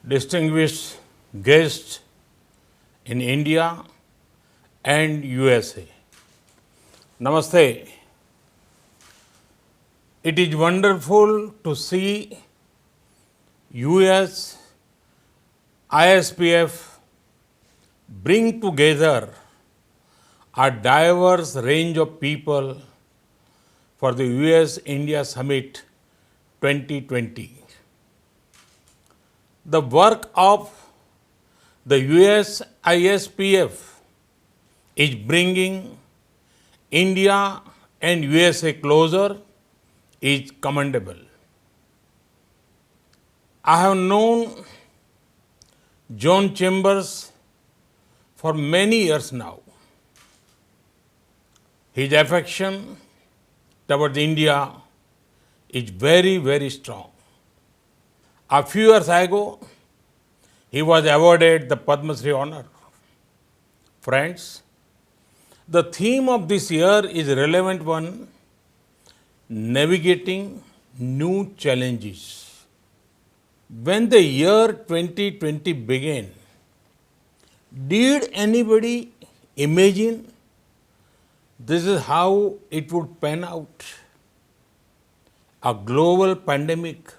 distinguished guests in India and USA. Namaste. It is wonderful to see US ISPF bring together a diverse range of people for the US India Summit 2020. The work of the US ISPF is bringing India and USA closer is commendable. I have known John Chambers for many years now. His affection towards India is very, very strong. A few years ago, he was awarded the Padma Shri honor. Friends, the theme of this year is a relevant one, navigating new challenges. When the year 2020 began, did anybody imagine this is how it would pan out? A global pandemic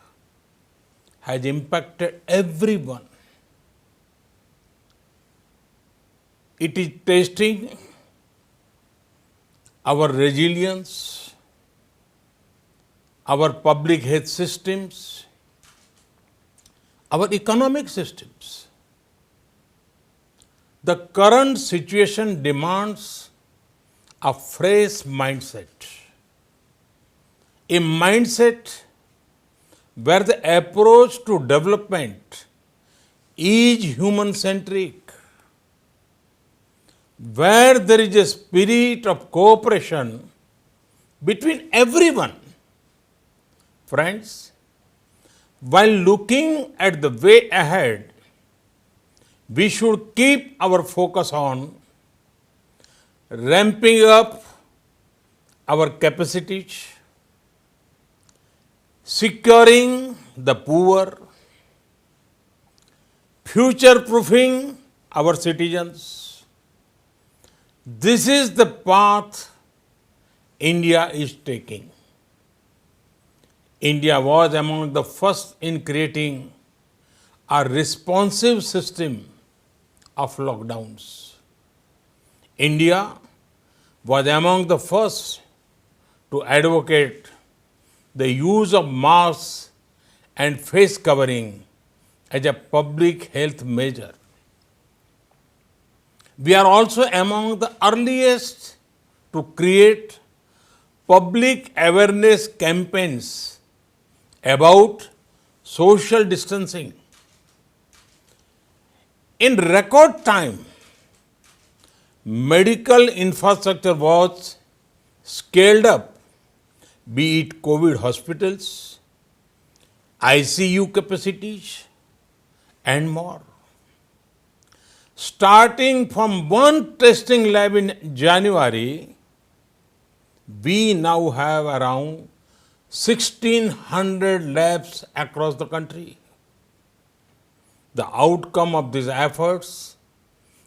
has impacted everyone. It is testing our resilience, our public health systems, our economic systems. The current situation demands a fresh mindset, a mindset where the approach to development is human-centric, where there is a spirit of cooperation between everyone. Friends, while looking at the way ahead, we should keep our focus on ramping up our capacities, securing the poor, future-proofing our citizens. This is the path India is taking. India was among the first in creating a responsive system of lockdowns. India was among the first to advocate the use of masks and face covering as a public health measure. We are also among the earliest to create public awareness campaigns about social distancing. In record time, medical infrastructure was scaled up, be it COVID hospitals, ICU capacities, and more. Starting from one testing lab in January, we now have around 1,600 labs across the country. The outcome of these efforts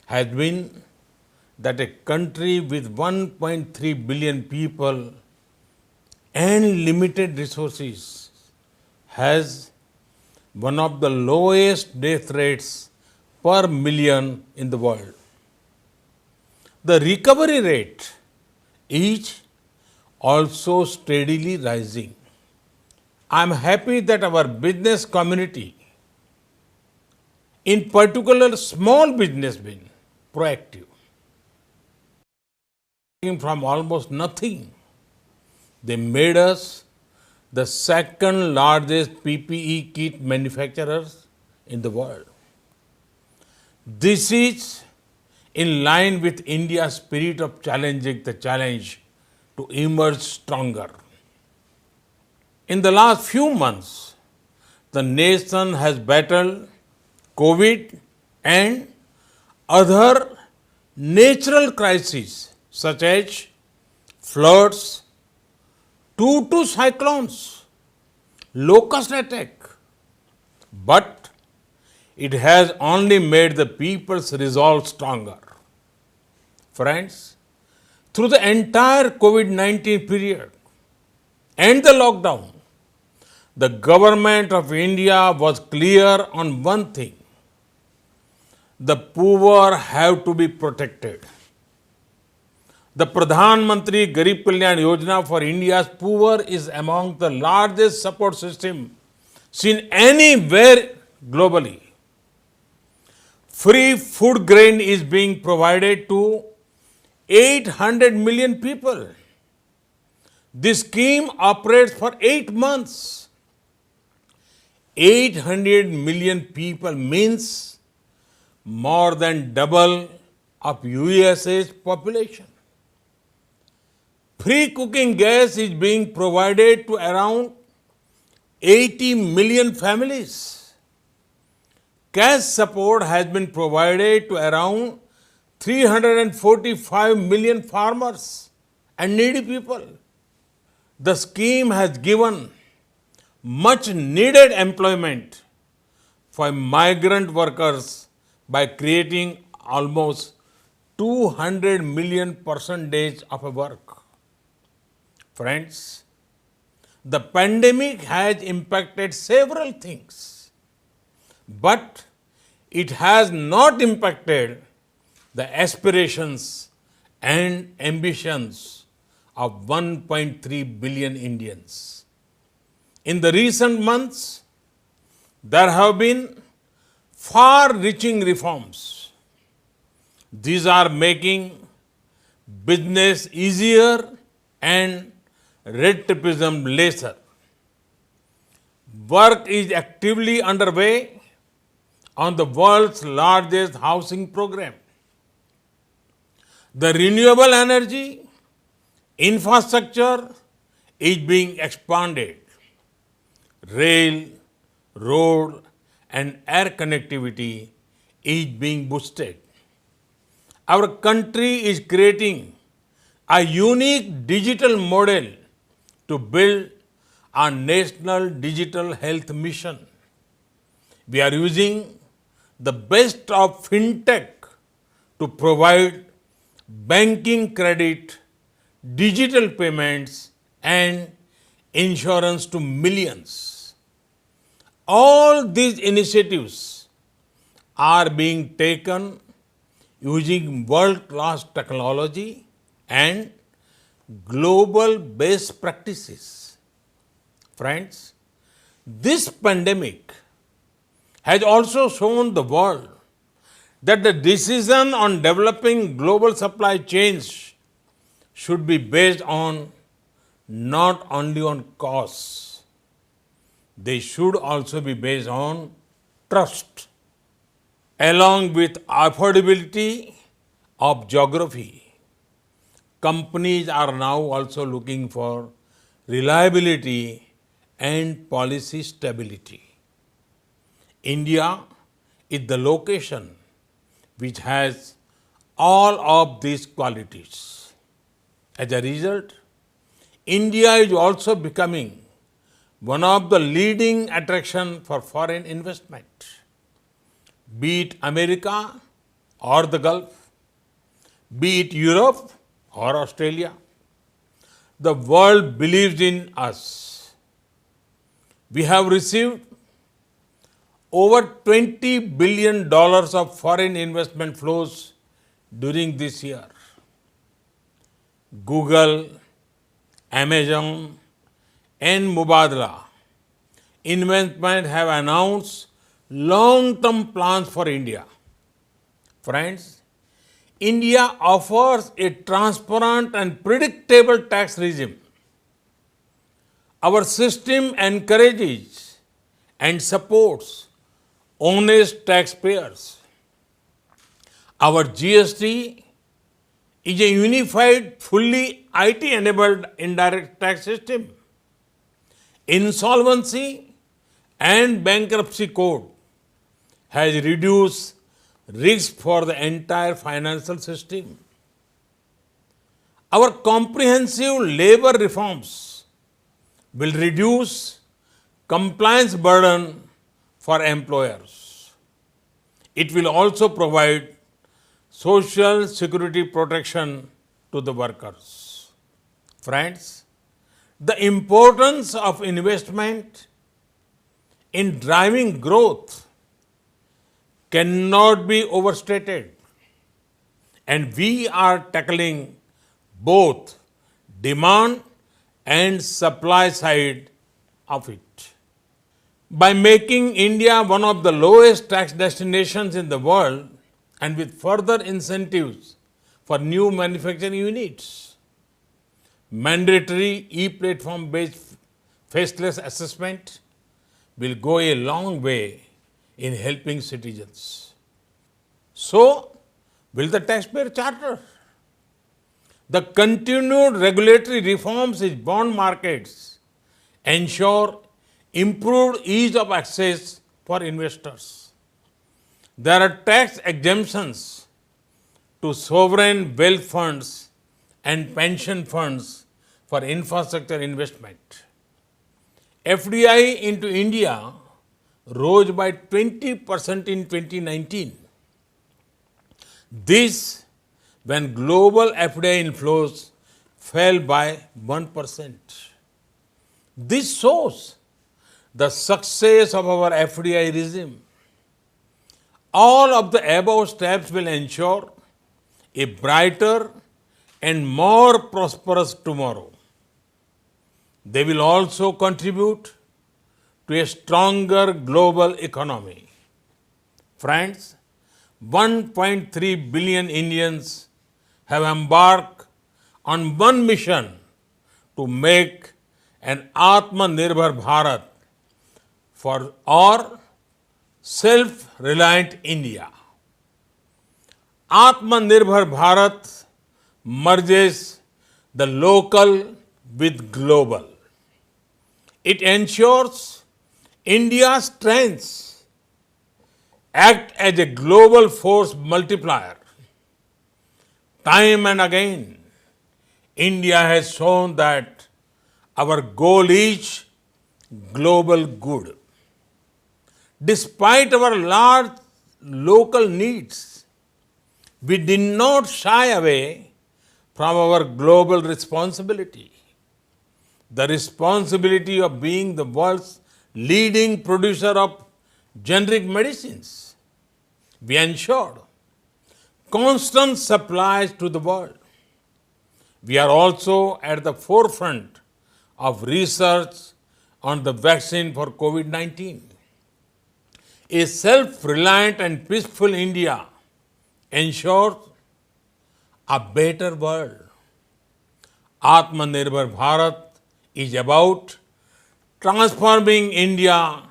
has been that a country with 1.3 billion people and limited resources has one of the lowest death rates per million in the world. The recovery rate is also steadily rising. I am happy that our business community, in particular small business, been proactive. From almost nothing, they made us the second largest PPE kit manufacturers in the world. This is in line with India's spirit of challenging the challenge to emerge stronger. In the last few months, the nation has battled COVID and other natural crises such as floods, two cyclones, locust attack. But it has only made the people's resolve stronger. Friends, through the entire COVID-19 period and the lockdown, the government of India was clear on one thing: the poor have to be protected. The Pradhan Mantri Garib Kalyan Yojana for India's poor is among the largest support system seen anywhere globally. Free food grain is being provided to 800 million people. This scheme operates for 8 months. 800 million people means more than double of USA's population. Free cooking gas is being provided to around 80 million families. Cash support has been provided to around 345 million farmers and needy people. The scheme has given much needed employment for migrant workers by creating almost 200 million percentage of work. Friends, the pandemic has impacted several things, but it has not impacted the aspirations and ambitions of 1.3 billion Indians. In the recent months, there have been far-reaching reforms. These are making business easier and red tapeism lesser. Work is actively underway on the world's largest housing program. The renewable energy infrastructure is being expanded. Rail, road, and air connectivity is being boosted. Our country is creating a unique digital model to build our national digital health mission. We are using the best of fintech to provide banking credit, digital payments, and insurance to millions. All these initiatives are being taken using world-class technology and global best practices. Friends, this pandemic has also shown the world that the decision on developing global supply chains should be based on not only on costs, they should also be based on trust, along with affordability of geography. Companies are now also looking for reliability and policy stability. India is the location which has all of these qualities. As a result, India is also becoming one of the leading attractions for foreign investment. Be it America or the Gulf, be it Europe or Australia, the world believes in us. We have received over $20 billion of foreign investment flows during this year. Google, Amazon, and Mubadala Investment have announced long-term plans for India. Friends, India offers a transparent and predictable tax regime. Our system encourages and supports honest taxpayers. Our GST is a unified, fully IT-enabled indirect tax system. Insolvency and bankruptcy code has reduced risk for the entire financial system. Our comprehensive labor reforms will reduce compliance burden for employers. It will also provide social security protection to the workers. Friends, the importance of investment in driving growth cannot be overstated, and we are tackling both demand and supply side of it. By making India one of the lowest tax destinations in the world and with further incentives for new manufacturing units, mandatory e-platform based faceless assessment will go a long way in helping citizens. So, will the taxpayer charter? The continued regulatory reforms in bond markets ensure improved ease of access for investors. There are tax exemptions to sovereign wealth funds and pension funds for infrastructure investment. FDI into India rose by 20% in 2019. This when global FDI inflows fell by 1%. This shows the success of our FDI regime. All of the above steps will ensure a brighter and more prosperous tomorrow. They will also contribute to a stronger global economy. Friends, 1.3 billion Indians have embarked on one mission to make an Atmanirbhar Bharat for or self-reliant India. Atmanirbhar Bharat merges the local with global. It ensures India's strengths act as a global force multiplier. Time and again, India has shown that our goal is global good. Despite our large local needs, we did not shy away from our global responsibility. The responsibility of being the world's leading producer of generic medicines. We ensured constant supplies to the world. We are also at the forefront of research on the vaccine for COVID-19. A self-reliant and peaceful India ensures a better world. Atmanirbhar Bharat is about transforming India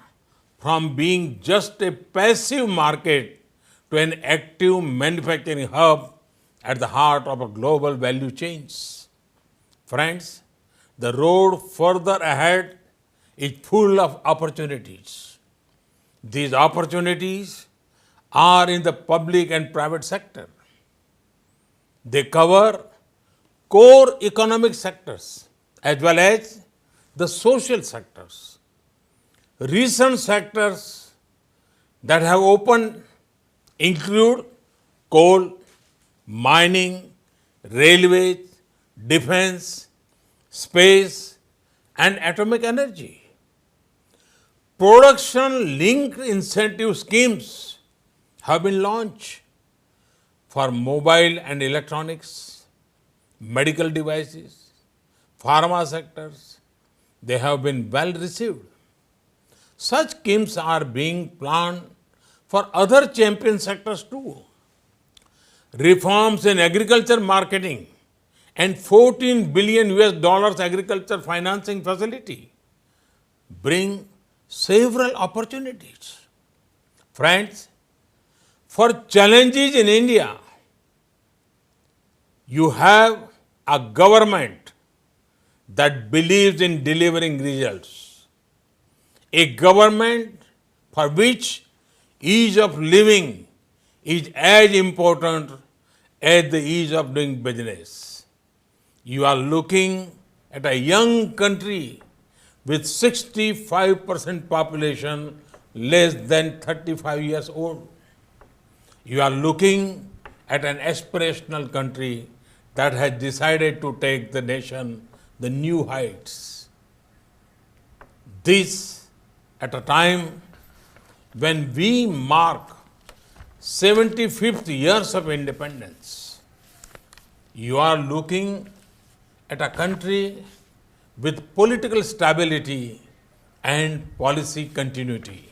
from being just a passive market to an active manufacturing hub at the heart of a global value chains. Friends, the road further ahead is full of opportunities. These opportunities are in the public and private sector. They cover core economic sectors as well as the social sectors. Recent sectors that have opened include coal, mining, railways, defense, space, and atomic energy. Production-linked incentive schemes have been launched for mobile and electronics, medical devices, pharma sectors. They have been well received. Such schemes are being planned for other champion sectors too. Reforms in agriculture marketing and $14 billion agriculture financing facility bring several opportunities. Friends, for challenges in India, you have a government that believes in delivering results. A government for which ease of living is as important as the ease of doing business. You are looking at a young country with 65% population less than 35 years old. You are looking at an aspirational country that has decided to take the nation the new heights. This at a time when we mark 75th years of independence. You are looking at a country with political stability and policy continuity.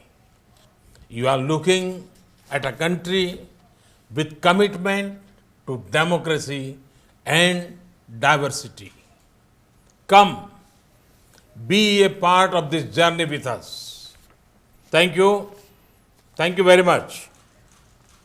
You are looking at a country with commitment to democracy and diversity. Come, be a part of this journey with us. Thank you. Thank you very much.